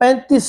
35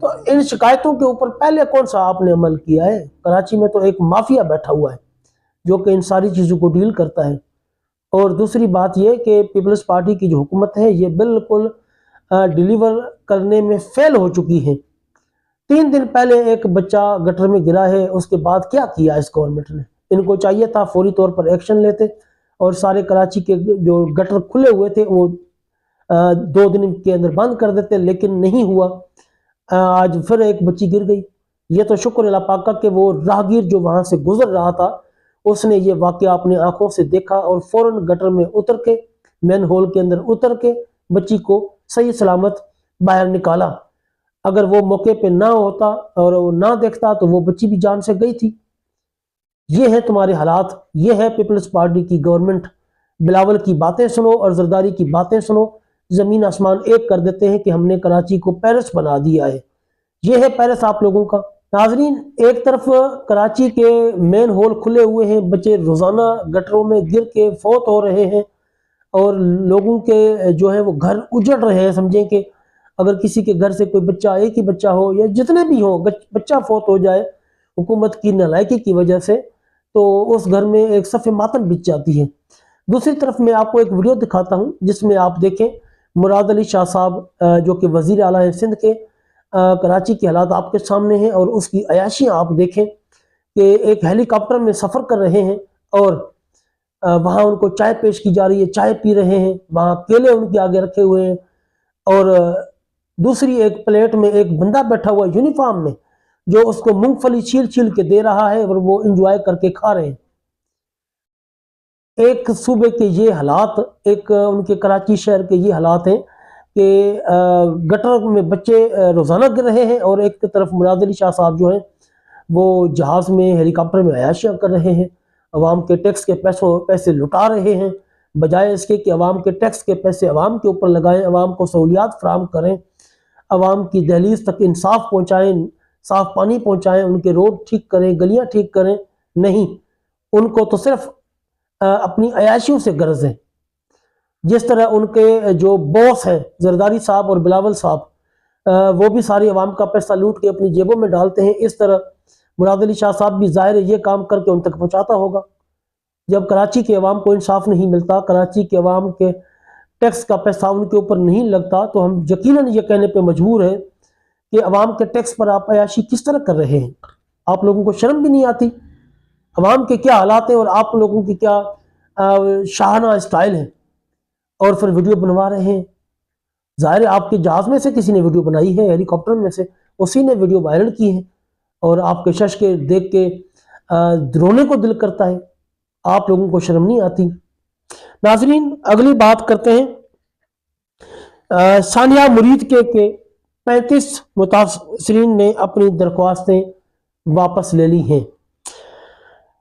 تو ان شکایتوں کے اوپر پہلے کون سا آپ نے عمل کیا ہے؟ کراچی میں تو ایک مافیا بیٹھا ہوا ہے جو کہ ان ساری چیزوں کو ڈیل کرتا ہے. اور دوسری بات یہ کہ پیپلز پارٹی کی جو حکومت ہے یہ بالکل ڈیلیور کرنے میں فیل ہو چکی ہے. 3 دن پہلے ایک بچہ گٹر میں گرا ہے، اس کے بعد کیا کیا اس گورنمنٹ نے؟ ان کو چاہیے تھا فوری طور پر ایکشن لیتے اور سارے کراچی کے جو گٹر کھلے ہوئے تھے وہ 2 دن کے اندر بند کر دیتے، لیکن نہیں ہوا. آج پھر ایک بچی گر گئی. یہ تو شکر اللہ پاک کا کہ وہ راہگیر جو وہاں سے گزر رہا تھا اس نے یہ واقعہ اپنی آنکھوں سے دیکھا اور فوراً گٹر میں اتر کے مین ہول کے اندر اتر کے بچی کو صحیح سلامت باہر نکالا. اگر وہ موقع پہ نہ ہوتا اور وہ نہ دیکھتا تو وہ بچی بھی جان سے گئی تھی. یہ ہے تمہارے حالات، یہ ہے پیپلز پارٹی کی گورنمنٹ. بلاول کی باتیں سنو اور زرداری کی باتیں سنو، زمین آسمان ایک کر دیتے ہیں کہ ہم نے کراچی کو پیرس بنا دیا ہے. یہ ہے پیرس آپ لوگوں کا. ناظرین، ایک طرف کراچی کے مین ہول کھلے ہوئے ہیں، بچے روزانہ گٹروں میں گر کے فوت ہو رہے ہیں اور لوگوں کے جو ہے وہ گھر اجڑ رہے ہیں. سمجھیں کہ اگر کسی کے گھر سے کوئی بچہ، ایک ہی بچہ ہو یا جتنے بھی ہو، بچہ فوت ہو جائے حکومت کی نالائکی کی وجہ سے تو اس گھر میں ایک صف ماتم بچ جاتی ہے. دوسری طرف میں آپ کو ایک ویڈیو دکھاتا ہوں جس میں آپ دیکھیں مراد علی شاہ صاحب جو کہ وزیر اعلیٰ ہیں سندھ کے، کراچی کے حالات آپ کے سامنے ہیں اور اس کی عیاشیاں آپ دیکھیں کہ ایک ہیلی کاپٹر میں سفر کر رہے ہیں اور وہاں ان کو چائے پیش کی جا رہی ہے، چائے پی رہے ہیں، وہاں کیلے ان کے آگے رکھے ہوئے ہیں اور دوسری ایک پلیٹ میں ایک بندہ بیٹھا ہوا یونیفارم میں جو اس کو مونگ پھلی چھیل چھیل کے دے رہا ہے اور وہ انجوائے کر کے کھا رہے ہیں. ایک صوبے کے یہ حالات، ایک ان کے کراچی شہر کے یہ حالات ہیں کہ گٹر میں بچے روزانہ گر رہے ہیں اور ایک طرف مراد علی شاہ صاحب جو ہیں وہ جہاز میں ہیلی کاپٹر میں عیاشیاں کر رہے ہیں، عوام کے ٹیکس کے پیسے لٹا رہے ہیں، بجائے اس کے کہ عوام کے ٹیکس کے پیسے عوام کے اوپر لگائیں، عوام کو سہولیات فراہم کریں، عوام کی دہلیز تک انصاف پہنچائیں، صاف پانی پہنچائیں، ان کے روڈ ٹھیک کریں، گلیاں ٹھیک کریں. نہیں، ان کو تو صرف اپنی عیاشیوں سے غرض ہے. جس طرح ان کے جو باس ہیں زرداری صاحب اور بلاول صاحب وہ بھی ساری عوام کا پیسہ لوٹ کے اپنی جیبوں میں ڈالتے ہیں، اس طرح مراد علی شاہ صاحب بھی ظاہر ہے یہ کام کر کے ان تک پہنچاتا ہوگا. جب کراچی کے عوام کو انصاف نہیں ملتا، کراچی کے عوام کے ٹیکس کا پیسہ ان کے اوپر نہیں لگتا، تو ہم یقیناً یہ کہنے پہ مجبور ہیں کہ عوام کے ٹیکس پر آپ عیاشی کس طرح کر رہے ہیں؟ آپ لوگوں کو شرم بھی نہیں آتی؟ عوام کے کیا حالات ہیں اور آپ لوگوں کی کیا شاہانہ اسٹائل ہے اور پھر ویڈیو بنوا رہے ہیں. ظاہر ہے آپ کے جہاز میں سے کسی نے ویڈیو بنائی ہے، ہیلی کاپٹر میں سے اسی نے ویڈیو وائرل کی ہے اور آپ کے شش کے دیکھ کے رونے کو دل کرتا ہے. آپ لوگوں کو شرم نہیں آتی؟ ناظرین، اگلی بات کرتے ہیں. ثانیہ مرید کے 35 متاثرین نے اپنی درخواستیں واپس لے لی ہیں.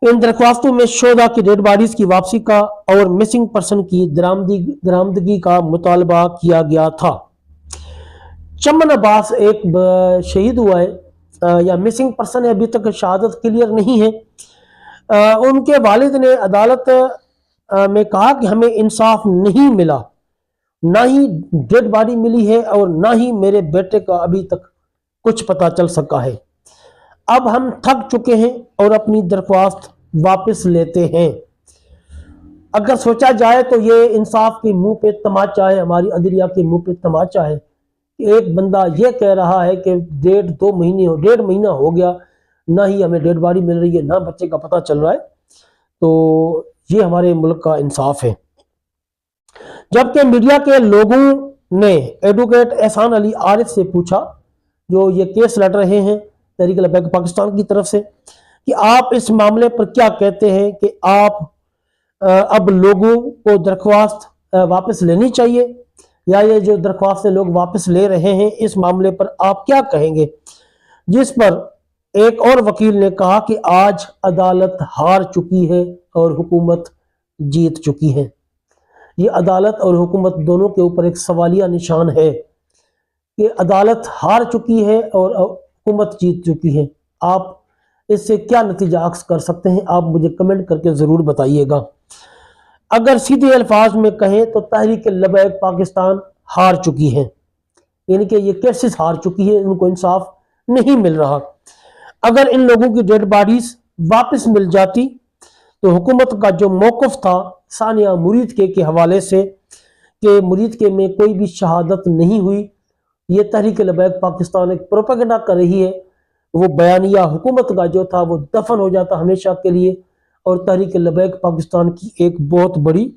ان درخواستوں میں شہداء کی ڈیڈ باڈیز کی واپسی کا اور مسنگ پرسن کی درآمدگی کا مطالبہ کیا گیا تھا. چمن عباس ایک شہید ہوا ہے یا مسنگ پرسن ہے، ابھی تک شہادت کلیئر نہیں ہے. ان کے والد نے عدالت میں کہا کہ ہمیں انصاف نہیں ملا، نہ ہی ڈیڈ باڈی ملی ہے اور نہ ہی میرے بیٹے کا ابھی تک کچھ پتہ چل سکا ہے. اب ہم تھک چکے ہیں اور اپنی درخواست واپس لیتے ہیں. اگر سوچا جائے تو یہ انصاف کے منہ پہ تماچا ہے، ہماری عدلیہ کے منہ پہ تماچا ہے کہ ایک بندہ یہ کہہ رہا ہے کہ 1.5 مہینہ ہو گیا، نہ ہی ہمیں ڈیڈ باڈی مل رہی ہے، نہ بچے کا پتہ چل رہا ہے. تو یہ ہمارے ملک کا انصاف ہے. جبکہ میڈیا کے لوگوں نے ایڈوکیٹ احسان علی عارف سے پوچھا، جو یہ کیس لڑ رہے ہیں تحریک لبیک پاکستان کی طرف سے، کہ آپ اس معاملے پر کیا کہتے ہیں کہ آپ اب لوگوں کو درخواست واپس لینی چاہیے یا یہ جو درخواستیں لوگ واپس لے رہے ہیں اس معاملے پر آپ کیا کہیں گے؟ جس پر ایک اور وکیل نے کہا کہ آج عدالت ہار چکی ہے اور حکومت جیت چکی ہے. یہ عدالت اور حکومت دونوں کے اوپر ایک سوالیہ نشان ہے کہ عدالت ہار چکی ہے اور حکومت جیت چکی ہے. آپ اس سے کیا نتیجہ اخذ کر سکتے ہیں؟ آپ مجھے کمنٹ کر کے ضرور بتائیے گا. اگر سیدھے الفاظ میں کہیں تو تحریک لبیک پاکستان ہار چکی ہے. یعنی کہ یہ کیسز ہار چکی ہے، ان کو انصاف نہیں مل رہا۔ اگر ان لوگوں کی ڈیڈ باڈیز واپس مل جاتی تو حکومت کا جو موقف تھا ثانیہ مرید کے حوالے سے کہ مرید کے میں کوئی بھی شہادت نہیں ہوئی، یہ تحریک لبیک پاکستان ایک پروپیگنڈا کر رہی ہے، وہ بیانیہ حکومت کا جو تھا وہ دفن ہو جاتا ہمیشہ کے لیے، اور تحریک لبیک پاکستان کی ایک بہت بڑی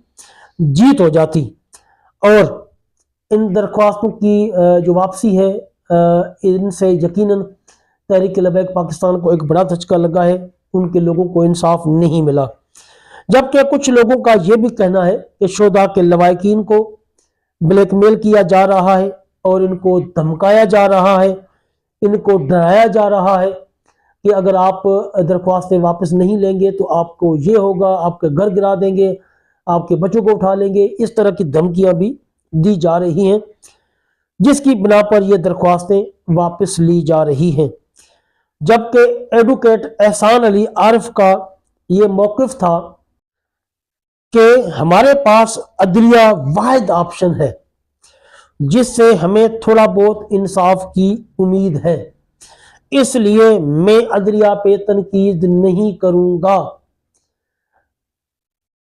جیت ہو جاتی۔ اور ان درخواستوں کی جو واپسی ہے، ان سے یقیناً تحریک لبیک پاکستان کو ایک بڑا دھچکا لگا ہے، ان کے لوگوں کو انصاف نہیں ملا۔ جبکہ کچھ لوگوں کا یہ بھی کہنا ہے کہ شہداء کے لواحقین کو بلیک میل کیا جا رہا ہے اور ان کو دھمکایا جا رہا ہے، ان کو ڈرایا جا رہا ہے کہ اگر آپ درخواستیں واپس نہیں لیں گے تو آپ کو یہ ہوگا، آپ کے گھر گرا دیں گے، آپ کے بچوں کو اٹھا لیں گے۔ اس طرح کی دھمکیاں بھی دی جا رہی ہیں، جس کی بنا پر یہ درخواستیں واپس لی جا رہی ہیں۔ جبکہ ایڈوکیٹ احسان علی عارف کا یہ موقف تھا کہ ہمارے پاس عدلیہ واحد آپشن ہے جس سے ہمیں تھوڑا بہت انصاف کی امید ہے، اس لیے میں عدلیہ پہ تنقید نہیں کروں گا۔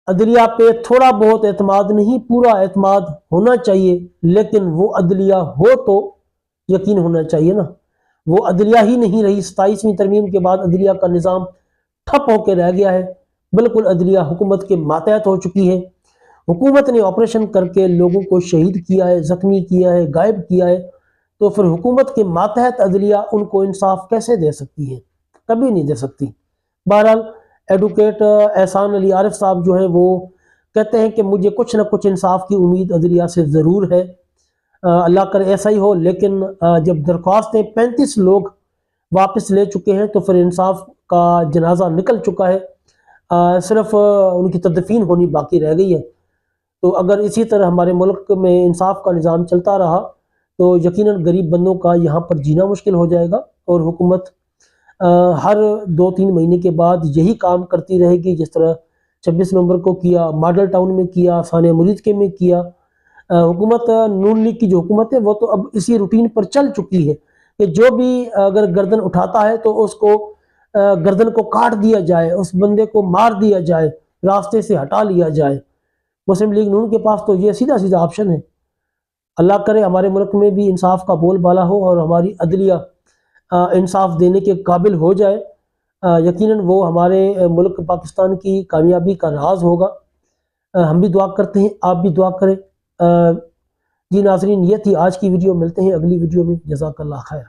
عدلیہ پہ تھوڑا بہت اعتماد نہیں، پورا اعتماد ہونا چاہیے، لیکن وہ عدلیہ ہو تو یقین ہونا چاہیے نا۔ وہ عدلیہ ہی نہیں رہی، 27ویں ترمیم کے بعد عدلیہ کا نظام ٹھپ ہو کے رہ گیا ہے، بالکل عدلیہ حکومت کے ماتحت ہو چکی ہے۔ حکومت نے آپریشن کر کے لوگوں کو شہید کیا ہے، زخمی کیا ہے، غائب کیا ہے، تو پھر حکومت کے ماتحت عدلیہ ان کو انصاف کیسے دے سکتی ہے؟ کبھی نہیں دے سکتی۔ بہرحال ایڈوکیٹ احسان علی عارف صاحب جو ہیں وہ کہتے ہیں کہ مجھے کچھ نہ کچھ انصاف کی امید عدلیہ سے ضرور ہے، اللہ کرے ایسا ہی ہو، لیکن جب درخواستیں 35 لوگ واپس لے چکے ہیں تو پھر انصاف کا جنازہ نکل چکا ہے، صرف ان کی تدفین ہونی باقی رہ گئی ہے۔ تو اگر اسی طرح ہمارے ملک میں انصاف کا نظام چلتا رہا تو یقیناً غریب بندوں کا یہاں پر جینا مشکل ہو جائے گا، اور حکومت ہر 2-3 مہینے کے بعد یہی کام کرتی رہے گی، جس طرح 26 نومبر کو کیا، ماڈل ٹاؤن میں کیا، ثانیہ مرید کے میں کیا۔ حکومت نون لیگ کی جو حکومت ہے وہ تو اب اسی روٹین پر چل چکی ہے کہ جو بھی اگر گردن اٹھاتا ہے تو اس کو گردن کو کاٹ دیا جائے، اس بندے کو مار دیا جائے، راستے سے ہٹا لیا جائے۔ مسلم لیگ نون کے پاس تو یہ سیدھا سیدھا آپشن ہے۔ اللہ کرے ہمارے ملک میں بھی انصاف کا بول بالا ہو اور ہماری عدلیہ انصاف دینے کے قابل ہو جائے، یقیناً وہ ہمارے ملک پاکستان کی کامیابی کا راز ہوگا۔ ہم بھی دعا کرتے ہیں، آپ بھی دعا کریں۔ جی ناظرین، یہ تھی آج کی ویڈیو، ملتے ہیں اگلی ویڈیو میں، جزاک اللہ خیر۔